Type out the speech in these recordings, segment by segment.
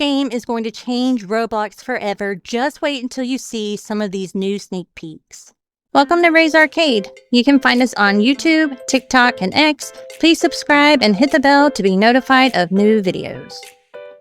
game is going to change Roblox forever. Just wait until you see some of these new sneak peeks. Welcome to Ray's Arcade. You can find us on YouTube, TikTok, and X. Please subscribe and hit the bell to be notified of new videos.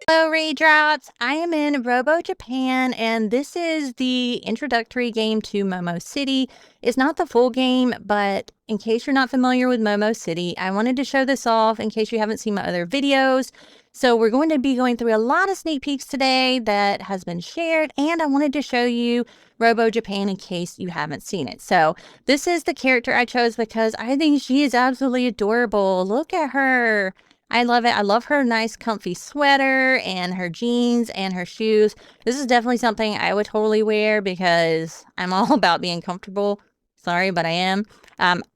Hello, Raydrops. I am in Robo Japan, and this is the introductory game to Momo City. It's not the full game, but in case you're not familiar with Momo City, I wanted to show this off in case you haven't seen my other videos. So we're going to be going through a lot of sneak peeks today that has been shared, and I wanted to show you Robo Japan in case you haven't seen it. So this is the character I chose because I think she is absolutely adorable. Look at her. I love it. I love her nice comfy sweater and her jeans and her shoes. This is definitely something I would totally wear because I'm all about being comfortable. Sorry, but I am.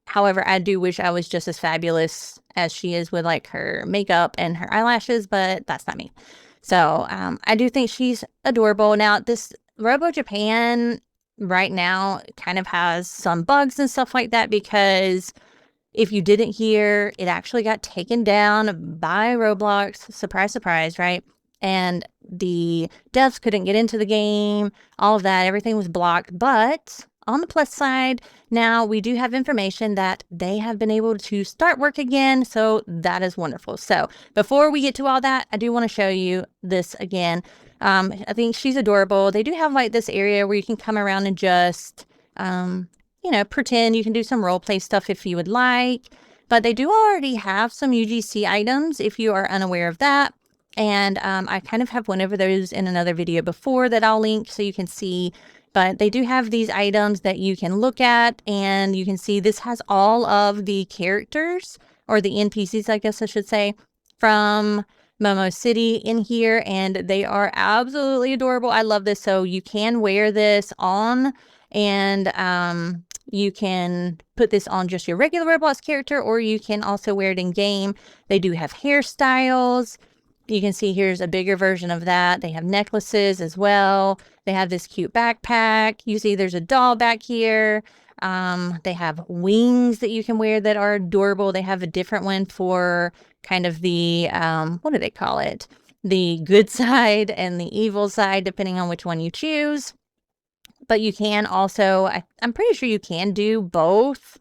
However, I do wish I was just as fabulous as she is with like her makeup and her eyelashes, but that's not me. So I do think she's adorable. Now, this Robo Japan right now kind of has some bugs and stuff like that because if you didn't hear, it actually got taken down by Roblox. Surprise, surprise, right? And the devs couldn't get into the game, all of that, everything was blocked. But on the plus side, now we do have information that they have been able to start work again. So that is wonderful. So before we get to all that, I do want to show you this again. I think she's adorable. They do have like this area where you can come around and just, you know, pretend. You can do some role play stuff if you would like, but they do already have some UGC items if you are unaware of that. And I kind of have went over those in another video before that I'll link so you can see, but they do have these items that you can look at, and you can see this has all of the characters, or the NPCs, I guess I should say, from Momo City in here, and they are absolutely adorable. I love this. So you can wear this on, and you can put this on just your regular Roblox character, or you can also wear it in game. They do have hairstyles. You can see here's a bigger version of that. They have necklaces as well. They have this cute backpack. You see there's a doll back here. They have wings that you can wear that are adorable. They have a different one for kind of the, what do they call it? The good side and the evil side, depending on which one you choose. But you can also, I'm pretty sure you can do both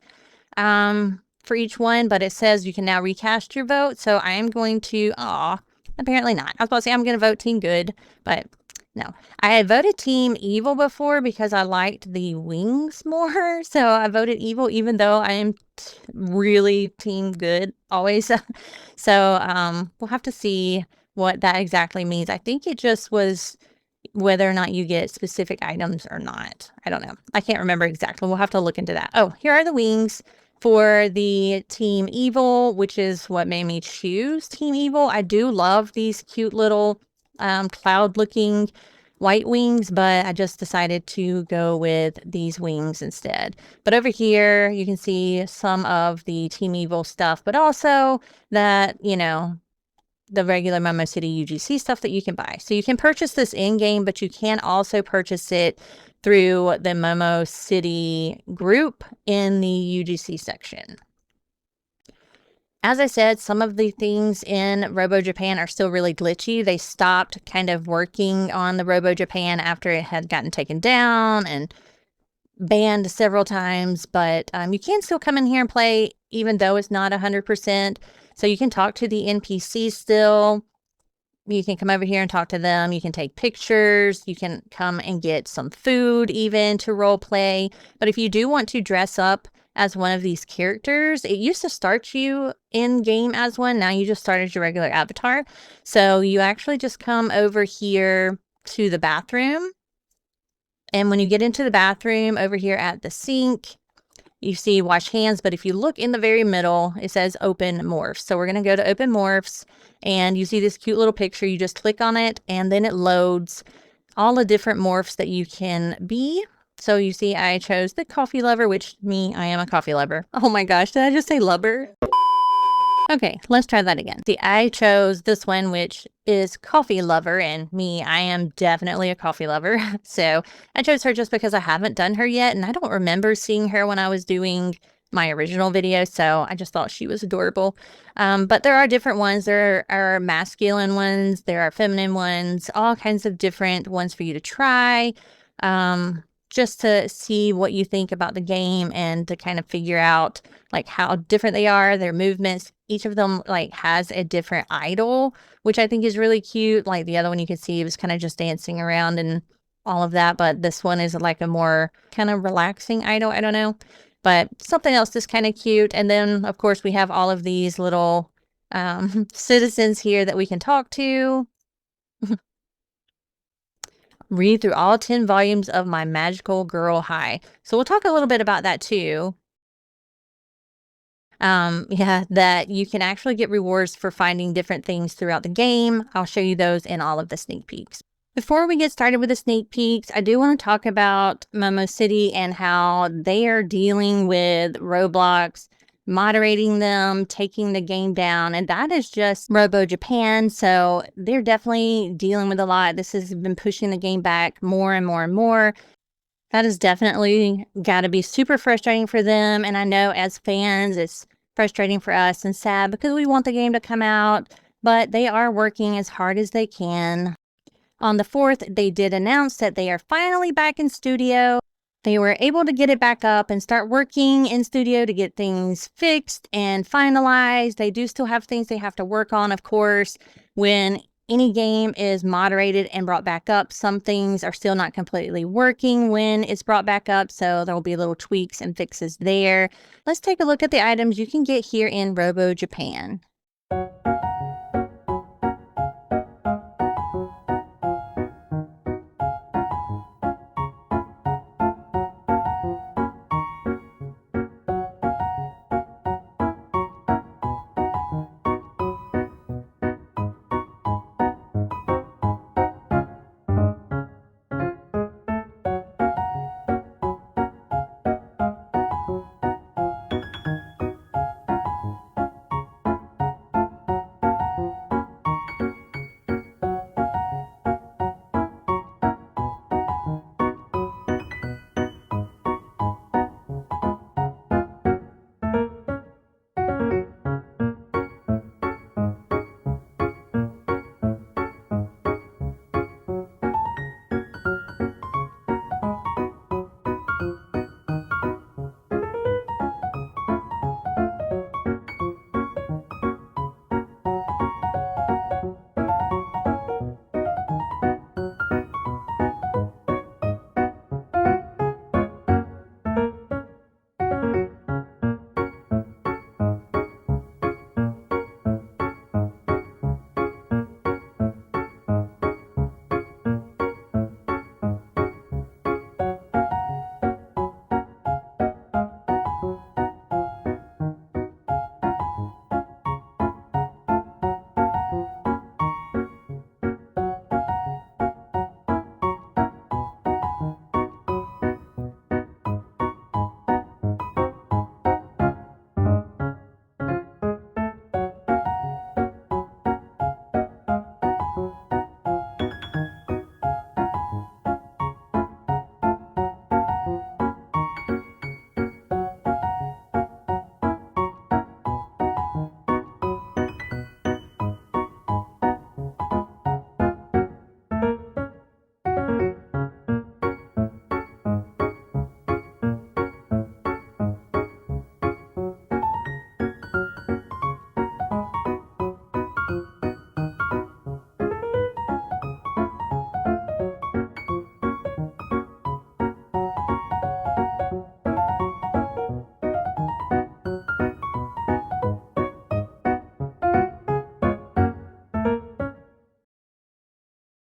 for each one, but it says you can now recast your vote. So I am going to, apparently not. I was about to say I'm going to vote Team Good, but no. I had voted Team Evil before because I liked the wings more. So I voted Evil, even though I am really Team Good always. So we'll have to see what that exactly means. I think it just was whether or not you get specific items or not. I don't know. I can't remember exactly. We'll have to look into that. Oh, here are the wings for the Team Evil, which is what made me choose Team Evil. I do love these cute little cloud looking white wings, but I just decided to go with these wings instead. But over here, you can see some of the Team Evil stuff, but also that, you know, the regular Momo City UGC stuff that you can buy. So you can purchase this in-game, but you can also purchase it through the Momo City group in the UGC section. As I said, some of the things in Robo Japan are still really glitchy. They stopped kind of working on the Robo Japan after it had gotten taken down and banned several times, but you can still come in here and play even though it's not 100%. So you can talk to the NPCs still. You can come over here and talk to them. You can take pictures. You can come and get some food even to role play. But if you do want to dress up as one of these characters, it used to start you in game as one. Now you just start as your regular avatar. So you actually just come over here to the bathroom. And when you get into the bathroom over here at the sink, you see wash hands, but if you look in the very middle, it says open morphs. So we're going to go to open morphs, and you see this cute little picture. You just click on it, and then it loads all the different morphs that you can be. So you see I chose the coffee lover, which I am a coffee lover. Oh my gosh, did I just say lover? Okay, let's try that again. See, I chose this one, which is coffee lover, and I am definitely a coffee lover. So I chose her just because I haven't done her yet, and I don't remember seeing her when I was doing my original video, so I just thought she was adorable. But there are different ones. There are masculine ones, there are feminine ones, all kinds of different ones for you to try, just to see what you think about the game and to kind of figure out like how different they are, their movements. Each of them like has a different idol, which I think is really cute. Like the other one you can see was kind of just dancing around and all of that, but this one is like a more kind of relaxing idol. I don't know, but something else is kind of cute. And then of course we have all of these little citizens here that we can talk to. Read through all 10 volumes of My Magical Girl High. So we'll talk a little bit about that too. Yeah, that you can actually get rewards for finding different things throughout the game. I'll show you those in all of the sneak peeks. Before we get started with the sneak peeks, I do want to talk about Momo City and how they are dealing with Roblox, moderating them, taking the game down, and that is just Robo Japan. So they're definitely dealing with a lot. This has been pushing the game back more and more and more. That has definitely got to be super frustrating for them. And I know as fans, it's frustrating for us and sad because we want the game to come out, but they are working as hard as they can. On the 4th, they did announce that they are finally back in studio. They were able to get it back up and start working in studio to get things fixed and finalized. They do still have things they have to work on, of course. When any game is moderated and brought back up, some things are still not completely working when it's brought back up, so there will be little tweaks and fixes there. Let's take a look at the items you can get here in Robo Japan.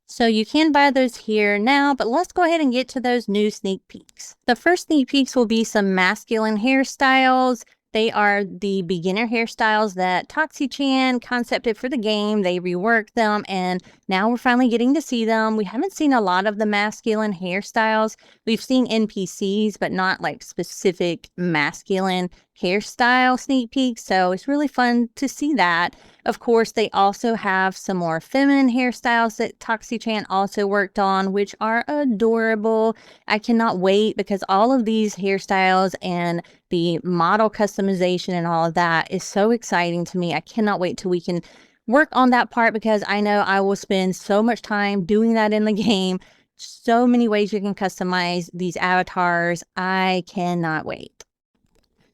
So you can buy those here now, but let's go ahead and get to those new sneak peeks. The first sneak peeks will be some masculine hairstyles. They are the beginner hairstyles that Toxie-chan concepted for the game. They reworked them, and now we're finally getting to see them. We haven't seen a lot of the masculine hairstyles. We've seen NPCs, but not like specific masculine hairstyle sneak peek, so it's really fun to see that. Of course, they also have some more feminine hairstyles that Toxie-chan also worked on, which are adorable. I cannot wait because all of these hairstyles and the model customization and all of that is so exciting to me. I cannot wait till we can work on that part because I know I will spend so much time doing that in the game. So many ways you can customize these avatars. I cannot wait.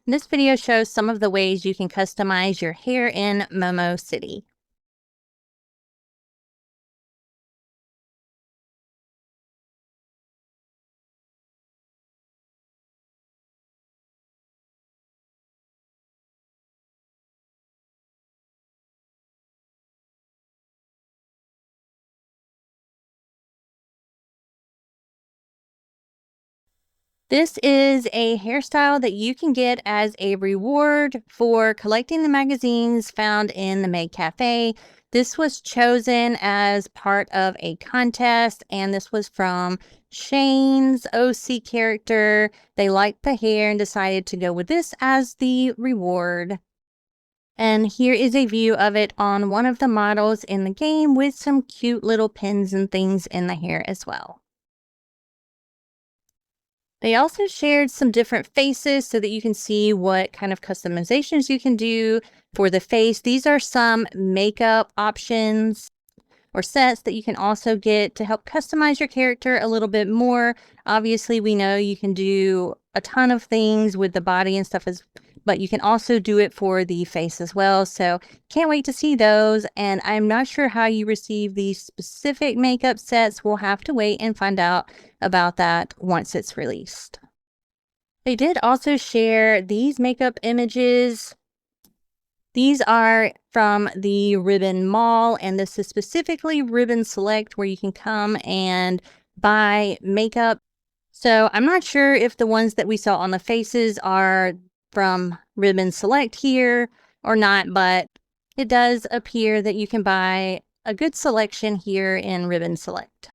This video shows some of the ways you can customize your hair in Momo City. This is a hairstyle that you can get as a reward for collecting the magazines found in the Maid Cafe. This was chosen as part of a contest, and this was from Shane's OC character. They liked the hair and decided to go with this as the reward. And here is a view of it on one of the models in the game with some cute little pins and things in the hair as well. They also shared some different faces so that you can see what kind of customizations you can do for the face. These are some makeup options or sets that you can also get to help customize your character a little bit more. Obviously, we know you can do a ton of things with the body and stuff, but you can also do it for the face as well. So can't wait to see those. And I'm not sure how you receive these specific makeup sets. We'll have to wait and find out about that once it's released. They did also share these makeup images. These are from the Ribbon Mall, and this is specifically Ribbon Select, where you can come and buy makeup. So I'm not sure if the ones that we saw on the faces are from Ribbon Select here or not, but it does appear that you can buy a good selection here in Ribbon Select.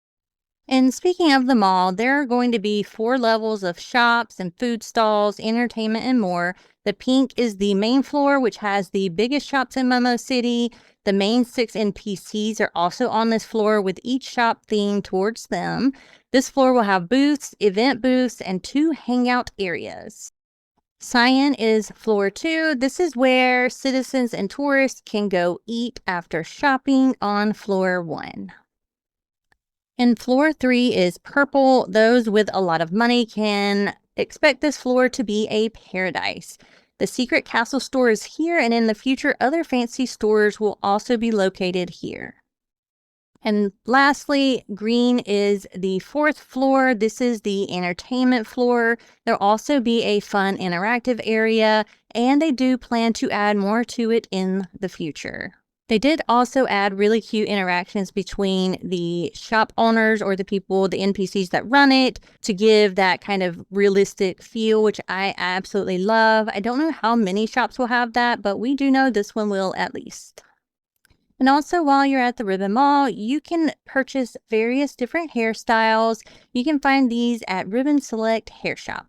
And speaking of the mall, there are going to be 4 levels of shops and food stalls, entertainment, and more. The pink is the main floor, which has the biggest shops in Momo City. The main 6 NPCs are also on this floor with each shop themed towards them. This floor will have booths, event booths, and 2 hangout areas. Cyan is floor 2. This is where citizens and tourists can go eat after shopping on floor 1. And floor 3 is purple. Those with a lot of money can expect this floor to be a paradise. The secret castle store is here, and in the future, other fancy stores will also be located here. And lastly, green is the 4th floor. This is the entertainment floor. There'll also be a fun interactive area, and they do plan to add more to it in the future. They did also add really cute interactions between the shop owners or the people, the NPCs that run it, to give that kind of realistic feel, which I absolutely love. I don't know how many shops will have that, but we do know this one will at least. And also, while you're at the Ribbon Mall, you can purchase various different hairstyles. You can find these at Ribbon Select Hair Shop.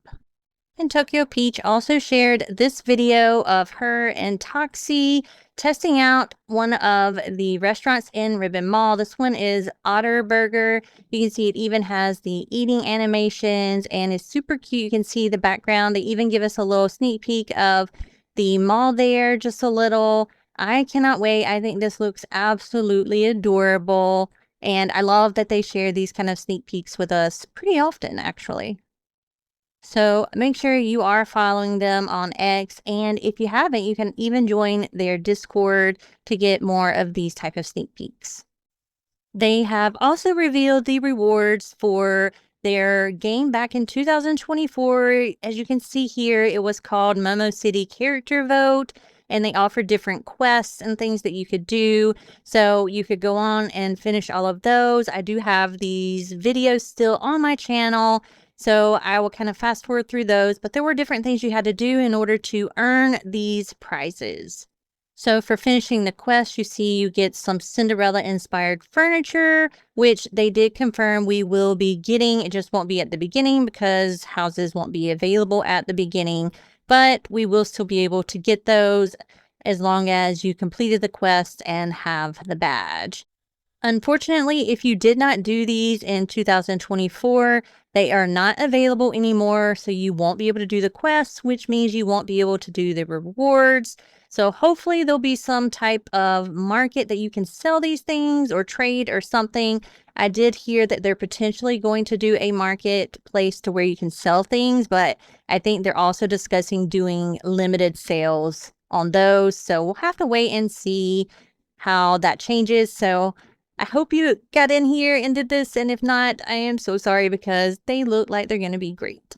And Tokyo Peach also shared this video of her and Toxie testing out one of the restaurants in Ribbon Mall. This one is Otter Burger. You can see it even has the eating animations and it's super cute. You can see the background. They even give us a little sneak peek of the mall there, just a little. I cannot wait. I think this looks absolutely adorable. And I love that they share these kind of sneak peeks with us pretty often, actually. So make sure you are following them on X, and if you haven't, you can even join their Discord to get more of these type of sneak peeks. They have also revealed the rewards for their game back in 2024. As you can see here, it was called Momo City Character Vote, and they offered different quests and things that you could do. So you could go on and finish all of those. I do have these videos still on my channel, so I will kind of fast forward through those, but there were different things you had to do in order to earn these prizes. So for finishing the quest, you see you get some Cinderella-inspired furniture, which they did confirm we will be getting. It just won't be at the beginning because houses won't be available at the beginning. but we will still be able to get those as long as you completed the quest and have the badge. Unfortunately, if you did not do these in 2024, they are not available anymore, so you won't be able to do the quests, which means you won't be able to do the rewards. So hopefully there'll be some type of market that you can sell these things or trade or something. I did hear that they're potentially going to do a marketplace to where you can sell things, but I think they're also discussing doing limited sales on those. So we'll have to wait and see how that changes. So I hope you got in here and did this, and if not, I am so sorry because they look like they're going to be great.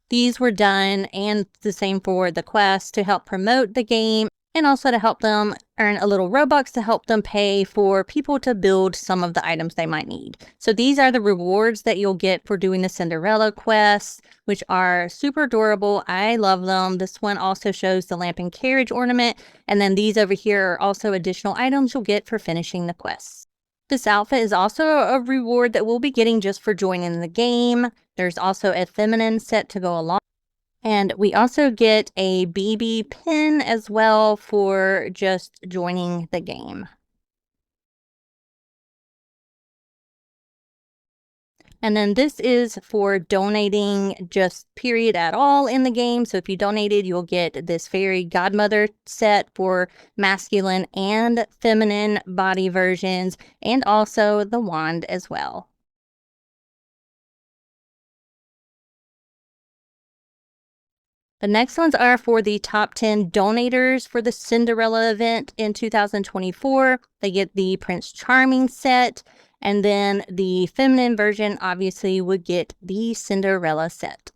These were done, and the same for the quest, to help promote the game and also to help them earn a little Robux to help them pay for people to build some of the items they might need. So these are the rewards that you'll get for doing the Cinderella quests, which are super adorable. I love them. This one also shows the lamp and carriage ornament, and then these over here are also additional items you'll get for finishing the quests. This outfit is also a reward that we'll be getting just for joining the game. There's also a feminine set to go along. And we also get a BB pin as well for just joining the game. And then this is for donating just period at all in the game. So if you donated, you'll get this fairy godmother set for masculine and feminine body versions, and also the wand as well. The next ones are for the top 10 donators for the Cinderella event in 2024. They get the Prince Charming set, and then the feminine version obviously would get the Cinderella set.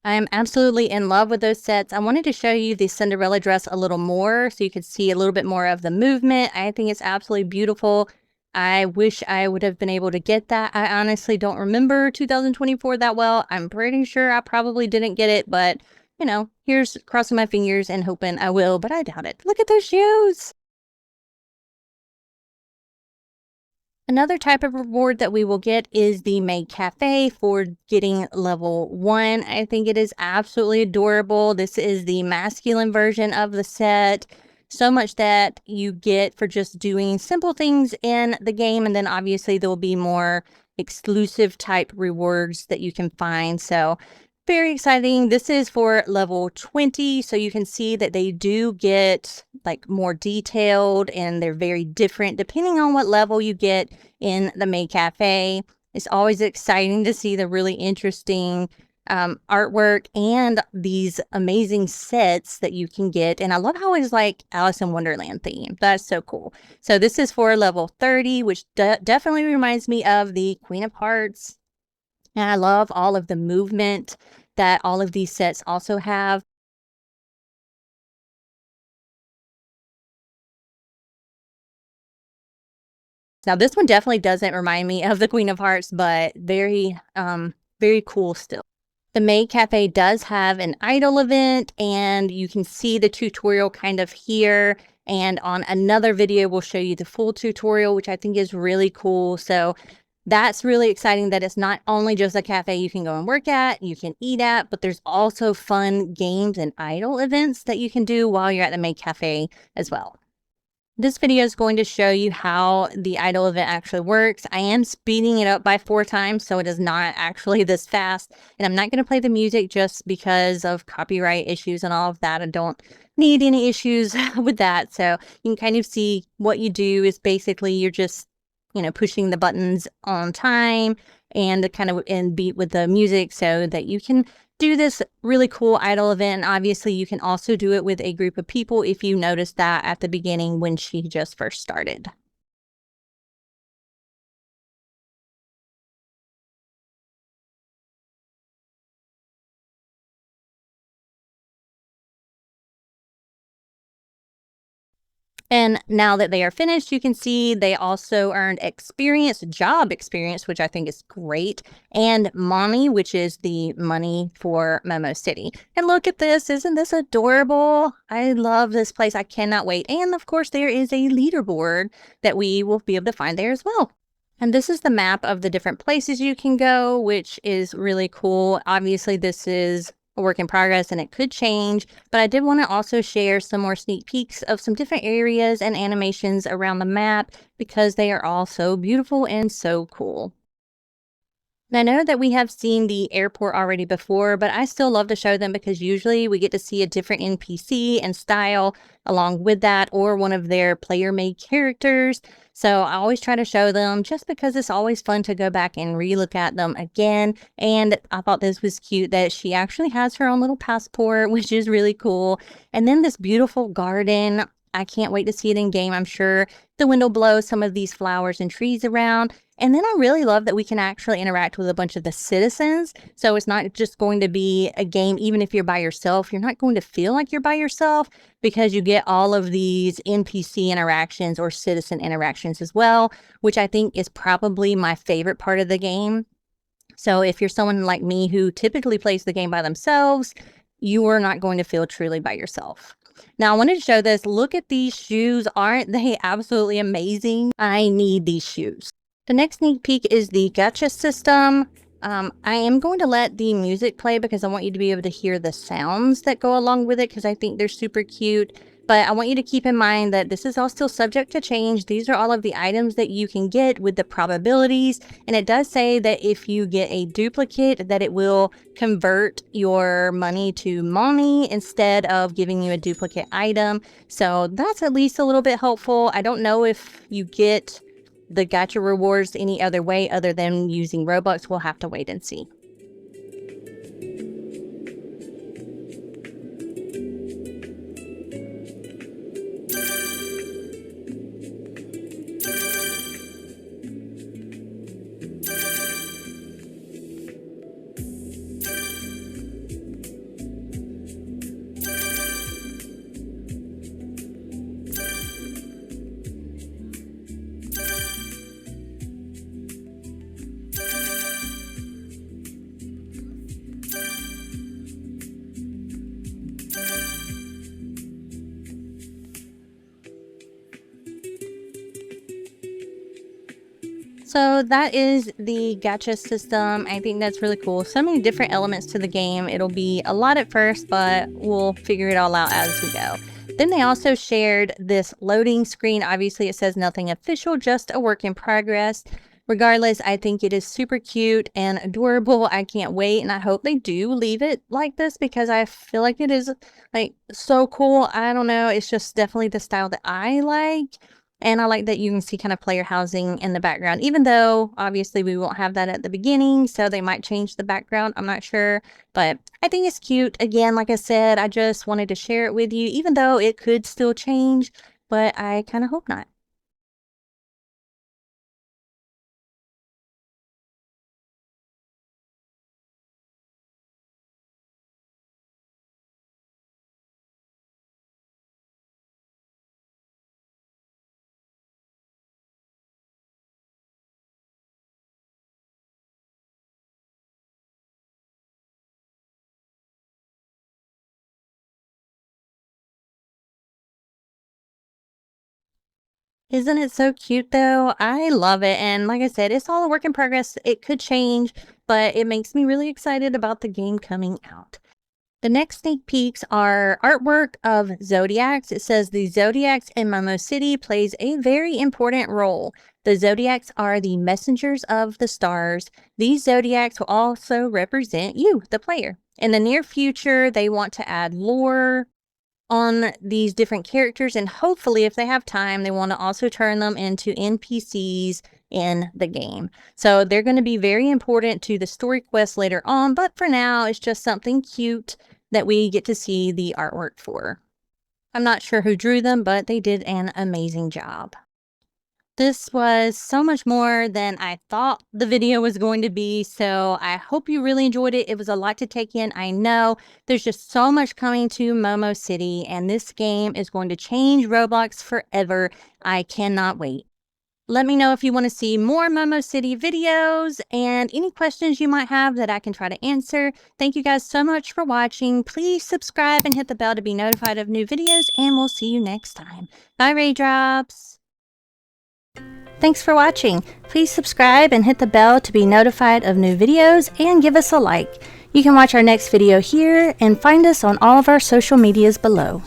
I am absolutely in love with those sets. I wanted to show you the Cinderella dress a little more so you could see a little bit more of the movement. I think it's absolutely beautiful. I wish I would have been able to get that. I honestly don't remember 2024 that well. I'm pretty sure I probably didn't get it, but you know, here's crossing my fingers and hoping I will, but I doubt it. Look at those shoes. Another type of reward that we will get is the Maid Cafe for getting level 1. I think it is absolutely adorable. This is the masculine version of the set. So much that you get for just doing simple things in the game. And then obviously there will be more exclusive type rewards that you can find. So very exciting. This is for level 20, so you can see that they do get like more detailed and they're very different depending on what level you get in the Maid Cafe. It's always exciting to see the really interesting artwork and these amazing sets that you can get. And I love how it's like Alice in Wonderland theme. That's so cool. So this is for level 30, which definitely reminds me of the Queen of Hearts. And I love all of the movement that all of these sets also have. Now this one definitely doesn't remind me of the Queen of Hearts, but very cool still. The Maid Cafe does have an idol event, and you can see the tutorial kind of here. And on another video, we'll show you the full tutorial, which I think is really cool. So that's really exciting that it's not only just a cafe you can go and work at, you can eat at, but there's also fun games and idol events that you can do while you're at the Maid Cafe as well. This video is going to show you how the idol event actually works. I am speeding it up by 4 times, so it is not actually this fast. And I'm not going to play the music just because of copyright issues and all of that. I don't need any issues with that. So you can kind of see what you do is basically you're just, you know, pushing the buttons on time and the kind of in beat with the music so that you can do this really cool idol event. Obviously, you can also do it with a group of people if you noticed that at the beginning when she just first started. And now that they are finished, you can see they also earned experience, job experience, which I think is great, and money, which is the money for Momo City. And look at this. Isn't this adorable? I love this place. I cannot wait. And of course, there is a leaderboard that we will be able to find there as well. And this is the map of the different places you can go, which is really cool. Obviously, this is a work in progress and it could change, but I did want to also share some more sneak peeks of some different areas and animations around the map because they are all so beautiful and so cool. And I know that we have seen the airport already before, but I still love to show them because usually we get to see a different NPC and style along with that or one of their player-made characters. So I always try to show them just because it's always fun to go back and re-look at them again. And I thought this was cute that she actually has her own little passport, which is really cool. And then this beautiful garden. I can't wait to see it in game. I'm sure the wind will blow some of these flowers and trees around. And then I really love that we can actually interact with a bunch of the citizens. So it's not just going to be a game, even if you're by yourself, you're not going to feel like you're by yourself because you get all of these NPC interactions or citizen interactions as well, which I think is probably my favorite part of the game. So if you're someone like me who typically plays the game by themselves, you are not going to feel truly by yourself. Now, I wanted to show this. Look at these shoes. Aren't they absolutely amazing? I need these shoes. The next sneak peek is the Gacha system. I am going to let the music play because I want you to be able to hear the sounds that go along with it because I think they're super cute. But I want you to keep in mind that this is all still subject to change. These are all of the items that you can get with the probabilities. And it does say that if you get a duplicate, that it will convert your money to money instead of giving you a duplicate item. So that's at least a little bit helpful. I don't know if you get the Gacha rewards any other way other than using Roblox. We'll have to wait and see. So that is the gacha system. I think that's really cool. So many different elements to the game. It'll be a lot at first, but we'll figure it all out as we go. Then they also shared this loading screen. Obviously, it says nothing official, just a work in progress. Regardless, I think it is super cute and adorable. I can't wait, and I hope they do leave it like this because I feel like it is like so cool. I don't know. It's just definitely the style that I like. And I like that you can see kind of player housing in the background, even though obviously we won't have that at the beginning, so they might change the background. I'm not sure, but I think it's cute. Again, like I said, I just wanted to share it with you, even though it could still change, but I kind of hope not. Isn't it so cute though? I love it. And like I said, it's all a work in progress. It could change, but it makes me really excited about the game coming out. The next sneak peeks are artwork of Zodiacs. It says the Zodiacs in Momo City plays a very important role. The Zodiacs are the messengers of the stars. These Zodiacs will also represent you, the player. In the near future, they want to add lore on these different characters, and hopefully if they have time they want to also turn them into NPCs in the game. So they're going to be very important to the story quest later on, but for now it's just something cute that we get to see the artwork for. I'm not sure who drew them, but they did an amazing job. This was so much more than I thought the video was going to be, so I hope you really enjoyed it. It was a lot to take in, I know. There's just so much coming to Momo City, and this game is going to change Roblox forever. I cannot wait. Let me know if you want to see more Momo City videos and any questions you might have that I can try to answer. Thank you guys so much for watching. Please subscribe and hit the bell to be notified of new videos, and we'll see you next time. Bye, Raindrops! Thanks for watching. Please subscribe and hit the bell to be notified of new videos and give us a like. You can watch our next video here and find us on all of our social medias below.